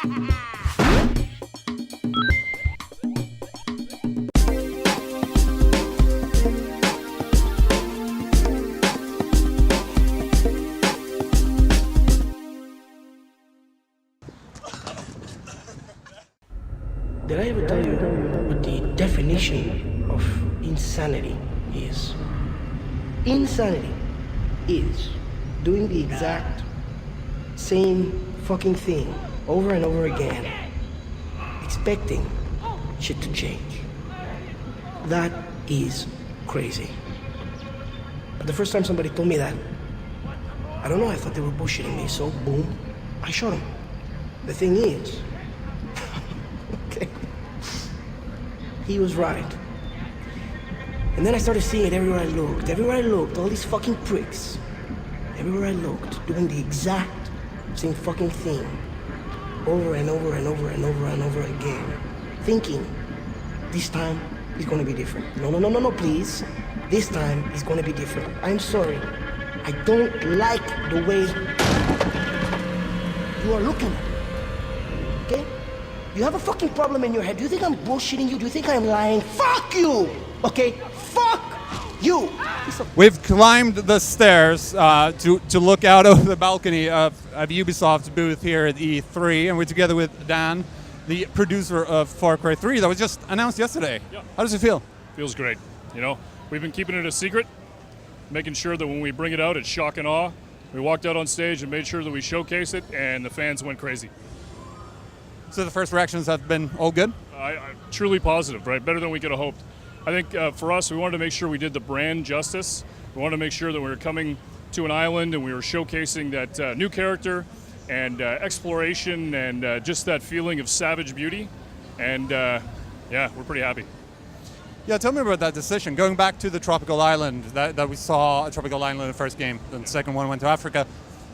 Did I ever tell you what the definition of insanity is? Insanity is doing the exact same fucking thing over and over again, expecting shit to change. That is crazy. But the first time somebody told me that, I don't know, I thought they were bullshitting me, so boom, I shot them. The thing is, okay, he was right. And then I started seeing it everywhere I looked, all these fucking pricks. Everywhere I looked, doing the exact same fucking thing. Over and over and over and over and over again. Thinking, this time is gonna be different. No, please. This time is gonna be different. I'm sorry. I don't like the way you are looking at it. Okay? You have a fucking problem in your head. Do you think I'm bullshitting you? Do you think I'm lying? Fuck you! Okay? Fuck you! We've climbed the stairs to look out over the balcony of Ubisoft's booth here at E3, and we're together with Dan, the producer of Far Cry 3 that was just announced yesterday. Yeah. How does it feel? Feels great. You know, we've been keeping it a secret, making sure that when we bring it out, it's shock and awe. We walked out on stage and made sure that we showcase it, and the fans went crazy. So the first reactions have been all good? I'm truly positive, right? Better than we could have hoped. I think for us, we wanted to make sure we did the brand justice. We wanted to make sure that we were coming to an island and we were showcasing that new character and exploration and just that feeling of savage beauty. And yeah, we're pretty happy. Yeah, tell me about that decision. Going back to the tropical island that we saw, a tropical island in the first game, then the second one went to Africa.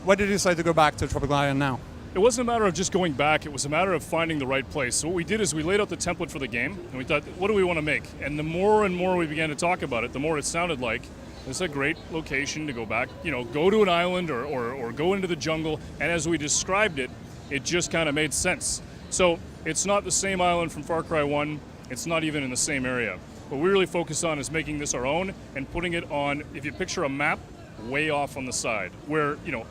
Why did you decide to go back to a tropical island now? It wasn't a matter of just going back, it was a matter of finding the right place. So what we did is we laid out the template for the game, and we thought, what do we want to make? And the more and more we began to talk about it, the more it sounded like it's a great location to go back, you know, go to an island or go into the jungle. And as we described it, it just kind of made sense. So it's not the same island from Far Cry 1, it's not even in the same area. What we really focus on is making this our own and putting it on, if you picture a map, way off on the side, where, you know,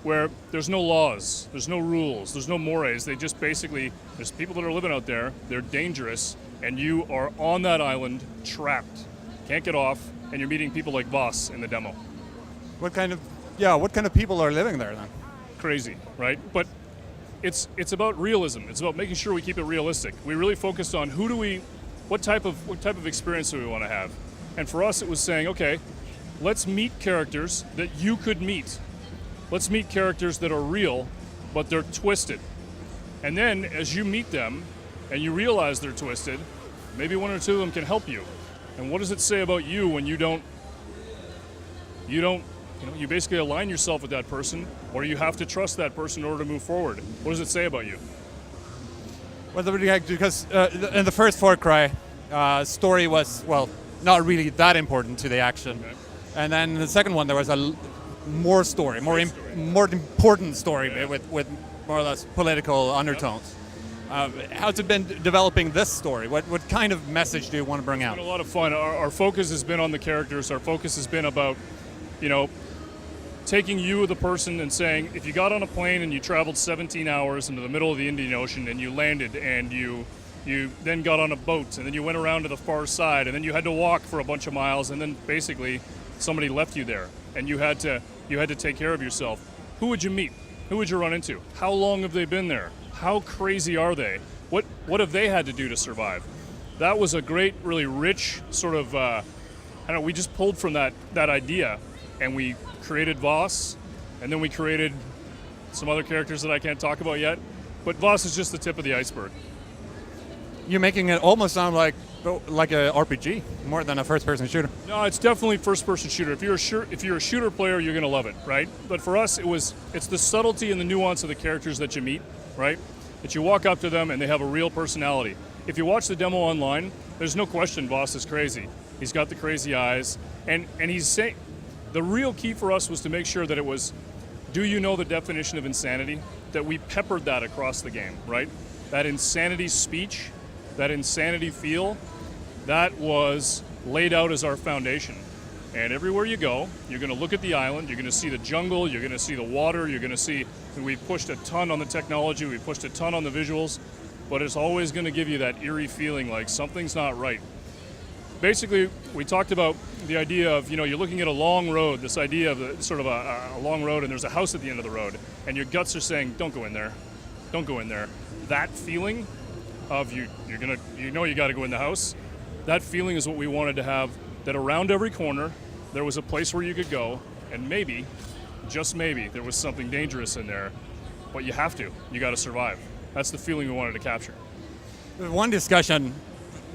where there's no laws, there's no rules, there's no mores. They just basically, there's people that are living out there, they're dangerous, and you are on that island, trapped. Can't get off, and you're meeting people like Voss in the demo. What kind of people are living there then? Crazy, right? But it's about realism. It's about making sure we keep it realistic. We really focused on what type of experience do we want to have? And for us, it was saying, okay, let's meet characters that you could meet. Let's meet characters that are real, but they're twisted. And then as you meet them and you realize they're twisted, maybe one or two of them can help you. And what does it say about you when you basically align yourself with that person, or you have to trust that person in order to move forward? What does it say about you? Well, because in the first Far Cry, story was, well, not really that important to the action. Okay. And then in the second one, there was more important story with more or less political undertones. How's it been developing this story? What kind of message do you want to bring out? It's been a lot of fun. Our focus has been on the characters. Our focus has been about, you know, taking you, the person, and saying, if you got on a plane and you traveled 17 hours into the middle of the Indian Ocean and you landed and you then got on a boat and then you went around to the far side and then you had to walk for a bunch of miles and then basically somebody left you there and you had to take care of yourself. Who would you meet? Who would you run into? How long have they been there? How crazy are they? What have they had to do to survive? That was a great, really rich sort of, we just pulled from that idea and we created Voss, and then we created some other characters that I can't talk about yet, but Voss is just the tip of the iceberg. You're making it almost sound like a RPG more than a first-person shooter. No, it's definitely first-person shooter. If you're a shooter player, you're going to love it, right? But for us, it's the subtlety and the nuance of the characters that you meet, right? That you walk up to them and they have a real personality. If you watch the demo online, there's no question Voss is crazy. He's got the crazy eyes, and he's saying. The real key for us was to make sure that it was, do you know the definition of insanity? that we peppered that across the game, right? That insanity speech, that insanity feel, that was laid out as our foundation. And everywhere you go, you're going to look at the island, you're going to see the jungle, you're going to see the water, you're going to see, we pushed a ton on the technology, we pushed a ton on the visuals, but it's always going to give you that eerie feeling like something's not right. Basically, we talked about the idea of, you're looking at a long road, this idea of sort of a long road, and there's a house at the end of the road, and your guts are saying, don't go in there, don't go in there. That feeling of you got to go in the house, that feeling is what we wanted to have, that around every corner, there was a place where you could go, and maybe, just maybe, there was something dangerous in there, but you have to. You got to survive. That's the feeling we wanted to capture. One discussion,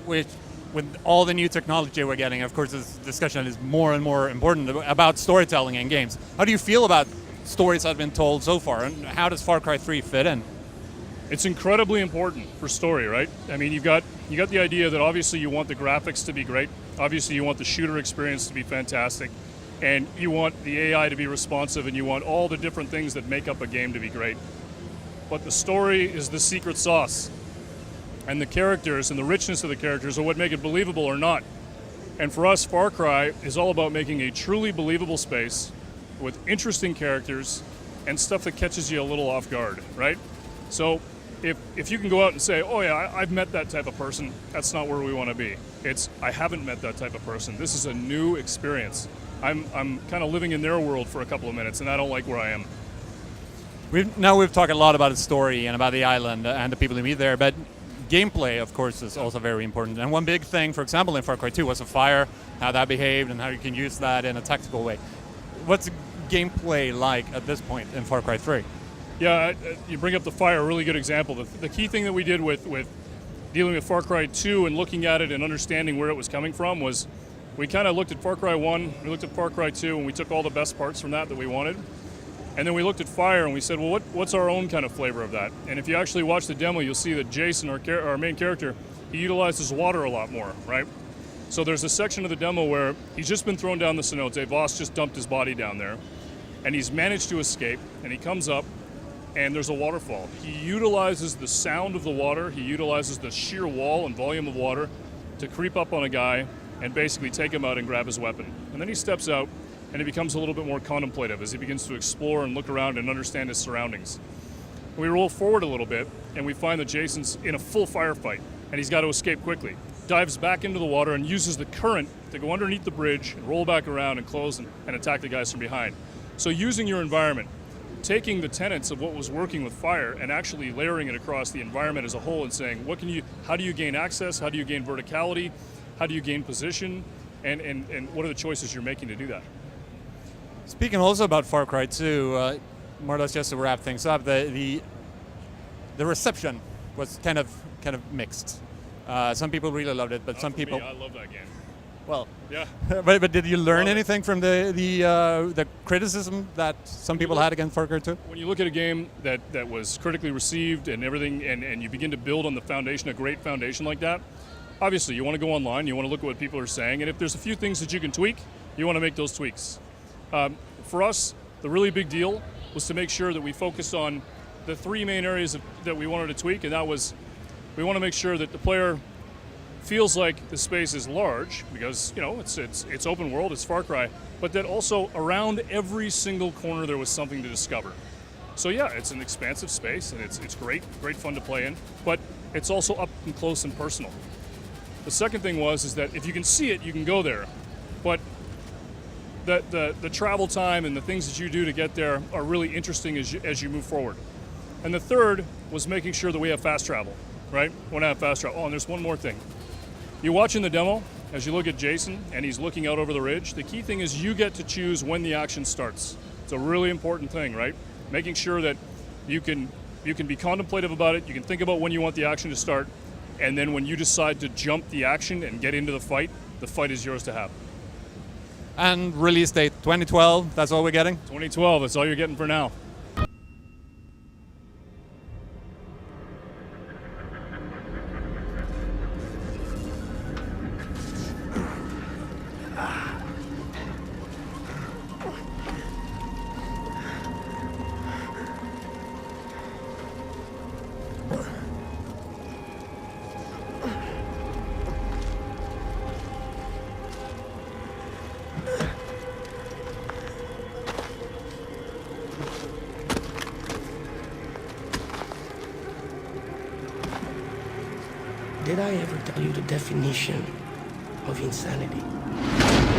which with all the new technology we're getting, of course, this discussion is more and more important about storytelling in games. How do you feel about stories that have been told so far, and how does Far Cry 3 fit in? It's incredibly important for story, right? I mean, you got the idea that obviously you want the graphics to be great. Obviously, you want the shooter experience to be fantastic. And you want the AI to be responsive, and you want all the different things that make up a game to be great. But the story is the secret sauce. And the characters and the richness of the characters are what make it believable or not. And for us, Far Cry is all about making a truly believable space with interesting characters and stuff that catches you a little off guard, right? So if you can go out and say, oh yeah, I've met that type of person, that's not where we want to be. It's, I haven't met that type of person. This is a new experience. I'm kind of living in their world for a couple of minutes, and I don't like where I am. We've talked a lot about the story and about the island and the people who meet there, but gameplay, of course, is also very important. And one big thing, for example, in Far Cry 2 was the fire, how that behaved, and how you can use that in a tactical way. What's gameplay like at this point in Far Cry 3? Yeah, you bring up the fire, a really good example. The key thing that we did with dealing with Far Cry 2 and looking at it and understanding where it was coming from was we kind of looked at Far Cry 1, we looked at Far Cry 2, and we took all the best parts from that we wanted. And then we looked at fire and we said, well, what's our own kind of flavor of that? And if you actually watch the demo, you'll see that Jason, our main character, he utilizes water a lot more, right? So there's a section of the demo where he's just been thrown down the cenote. Voss just dumped his body down there, and he's managed to escape, and he comes up, and there's a waterfall. He utilizes the sound of the water, he utilizes the sheer wall and volume of water to creep up on a guy and basically take him out and grab his weapon. And then he steps out, and he becomes a little bit more contemplative as he begins to explore and look around and understand his surroundings. We roll forward a little bit, and we find that Jason's in a full firefight, and he's got to escape quickly. Dives back into the water and uses the current to go underneath the bridge and roll back around and close and attack the guys from behind. So using your environment, taking the tenets of what was working with fire and actually layering it across the environment as a whole and saying, how do you gain access, how do you gain verticality, how do you gain position, and what are the choices you're making to do that? Speaking also about Far Cry 2, more or less just to wrap things up, the reception was kind of mixed. Some people really loved it, but some people. I love that game. Well, yeah. but did you learn anything from the criticism that some people had against Far Cry 2? When you look at a game that was critically received and everything, and you begin to build on the foundation, a great foundation like that, obviously you want to go online, you want to look at what people are saying, and if there's a few things that you can tweak, you want to make those tweaks. For us, the really big deal was to make sure that we focused on the three main areas that we wanted to tweak, and that was we want to make sure that the player feels like the space is large because it's open world, it's Far Cry, but that also around every single corner there was something to discover. So yeah, it's an expansive space and it's great fun to play in, but it's also up and close and personal. The second thing is that if you can see it, you can go there, but the travel time and the things that you do to get there are really interesting as you move forward. And the third was making sure that we have fast travel, right? We want to have fast travel. Oh, and there's one more thing. You're watching the demo, as you look at Jason, and he's looking out over the ridge, the key thing is you get to choose when the action starts. It's a really important thing, right? Making sure that you can be contemplative about it, you can think about when you want the action to start, and then when you decide to jump the action and get into the fight is yours to have. And release date 2012, that's all we're getting? 2012, that's all you're getting for now. Did I ever tell you the definition of insanity?